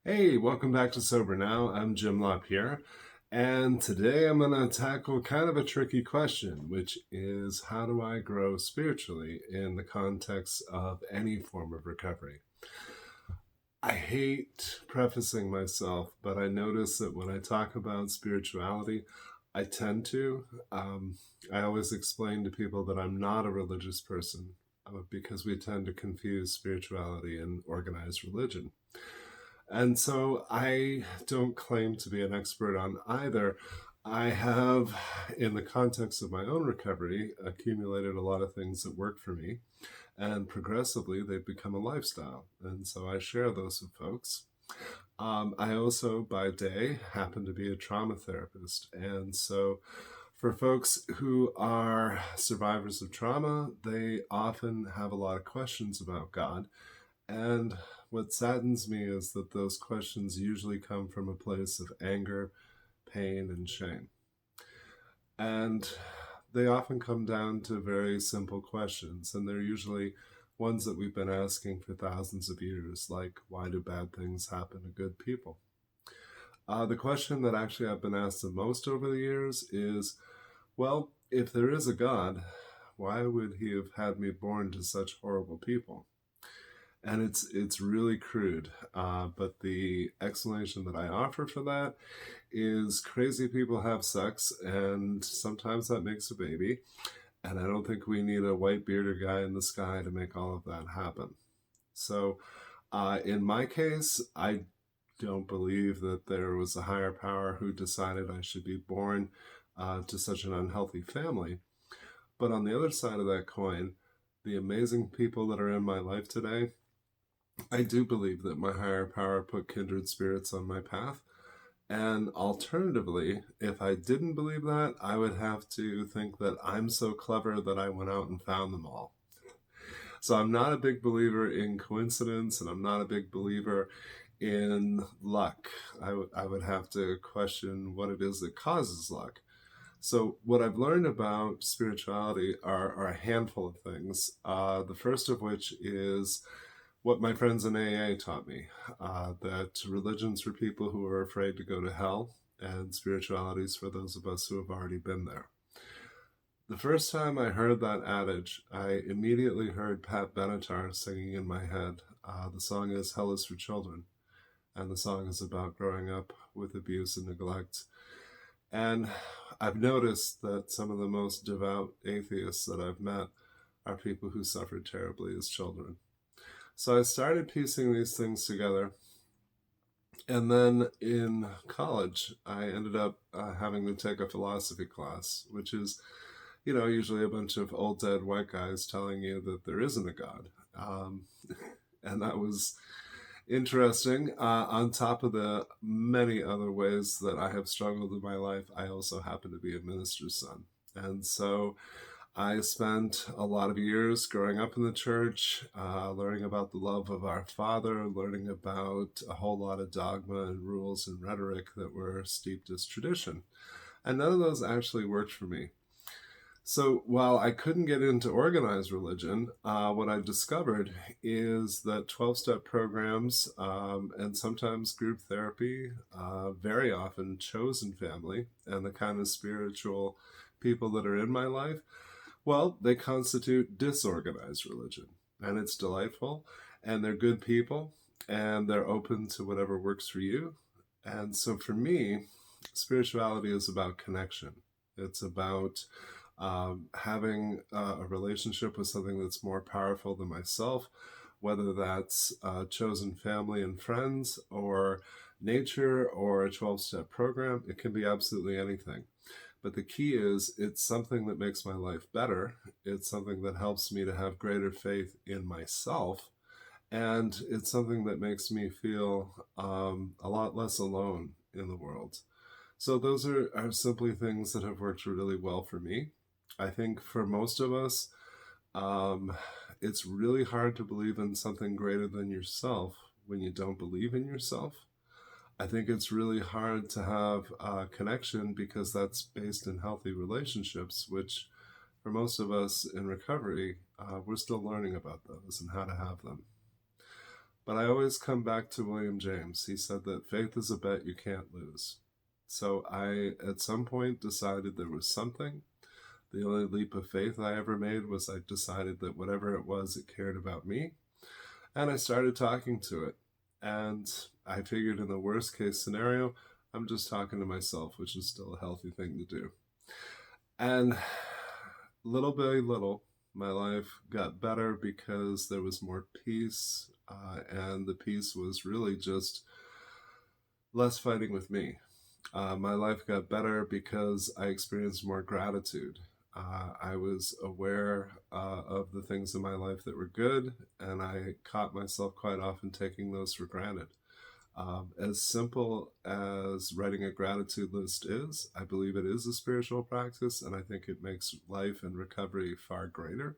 Hey, welcome back to Sober Now. I'm Jim Lopp here, and today I'm going to tackle kind of a tricky question, which is how do I grow spiritually in the context of any form of recovery? I hate prefacing myself, but I notice that when I talk about spirituality, I tend to. I always explain to people that I'm not a religious person because we tend to confuse spirituality and organized religion. And so I don't claim to be an expert on either. I have, in the context of my own recovery, accumulated a lot of things that work for me, and progressively they've become a lifestyle. And so I share those with folks. I also, by day, happen to be a trauma therapist. And so for folks who are survivors of trauma, they often have a lot of questions about God. And what saddens me is that those questions usually come from a place of anger, pain, and shame. And they often come down to very simple questions, and they're usually ones that we've been asking for thousands of years, like, why do bad things happen to good people? The question that actually I've been asked the most over the years is, well, if there is a God, why would he have had me born to such horrible people? And it's really crude. But the explanation that I offer for that is crazy people have sex, and sometimes that makes a baby. And I don't think we need a white bearded guy in the sky to make all of that happen. So, in my case, I don't believe that there was a higher power who decided I should be born to such an unhealthy family. But on the other side of that coin, the amazing people that are in my life today, I do believe that my higher power put kindred spirits on my path. And alternatively, if I didn't believe that, I would have to think that I'm so clever that I went out and found them all. So I'm not a big believer in coincidence, and I'm not a big believer in luck. I would have to question what it is that causes luck. So, what I've learned about spirituality are a handful of things. The first of which is what my friends in AA taught me, that religion's for people who are afraid to go to hell, and spirituality is for those of us who have already been there. The first time I heard that adage, I immediately heard Pat Benatar singing in my head. The song is Hell is for Children, and the song is about growing up with abuse and neglect. And I've noticed that some of the most devout atheists that I've met are people who suffered terribly as children. So I started piecing these things together. And then in college, I ended up having to take a philosophy class, which is, usually a bunch of old dead white guys telling you that there isn't a God. Um, and that was interesting. On top of the many other ways that I have struggled in my life, I also happen to be a minister's son. And so I spent a lot of years growing up in the church, learning about the love of our Father, learning about a whole lot of dogma and rules and rhetoric that were steeped as tradition. And none of those actually worked for me. So while I couldn't get into organized religion, what I discovered is that 12-step programs and sometimes group therapy, very often chosen family, and the kind of spiritual people that are in my life, well, they constitute disorganized religion. And it's delightful, and they're good people, and they're open to whatever works for you. And so for me, spirituality is about connection. It's about having a relationship with something that's more powerful than myself, whether that's chosen family and friends, or nature, or a 12-step program. It can be absolutely anything. But the key is it's something that makes my life better. It's something that helps me to have greater faith in myself. And it's something that makes me feel a lot less alone in the world. So those are simply things that have worked really well for me. I think for most of us, um, it's really hard to believe in something greater than yourself when you don't believe in yourself. I think it's really hard to have a connection because that's based in healthy relationships, which for most of us in recovery, we're still learning about those and how to have them. But I always come back to William James. He said that faith is a bet you can't lose. So I, at some point, decided there was something. The only leap of faith I ever made was I decided that whatever it was, it cared about me. And I started talking to it. And I figured in the worst case scenario, I'm just talking to myself, which is still a healthy thing to do. And little by little, my life got better because there was more peace. And the peace was really just less fighting with me. My life got better because I experienced more gratitude. I was aware of the things in my life that were good, and I caught myself quite often taking those for granted. As simple as writing a gratitude list is, I believe it is a spiritual practice, and I think it makes life and recovery far greater.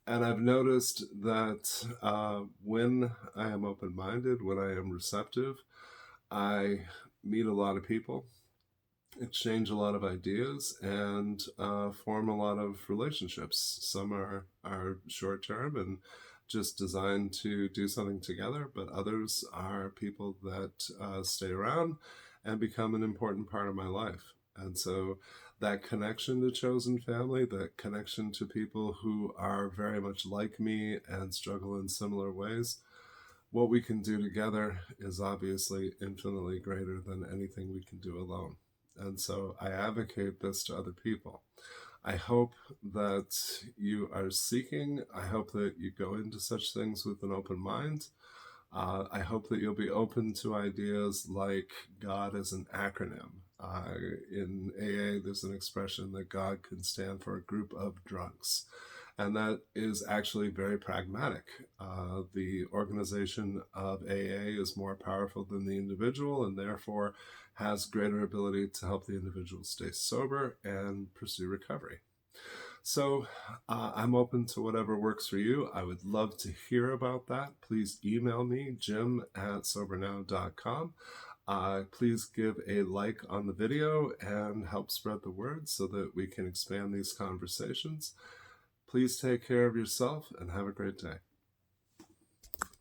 And I've noticed that when I am open minded, when I am receptive, I meet a lot of people, exchange a lot of ideas, and form a lot of relationships. Some are short term and just designed to do something together, but others are people that stay around and become an important part of my life. And so that connection to chosen family, that connection to people who are very much like me and struggle in similar ways, what we can do together is obviously infinitely greater than anything we can do alone. And so I advocate this to other people. I hope that you are seeking. I hope that you go into such things with an open mind. I hope that you'll be open to ideas like God as an acronym. In AA, there's an expression that God can stand for a group of drunks. And that is actually very pragmatic. The organization of AA is more powerful than the individual and therefore has greater ability to help the individual stay sober and pursue recovery. So I'm open to whatever works for you. I would love to hear about that. Please email me, jim@sobernow.com. Please give a like on the video and help spread the word so that we can expand these conversations. Please take care of yourself and have a great day.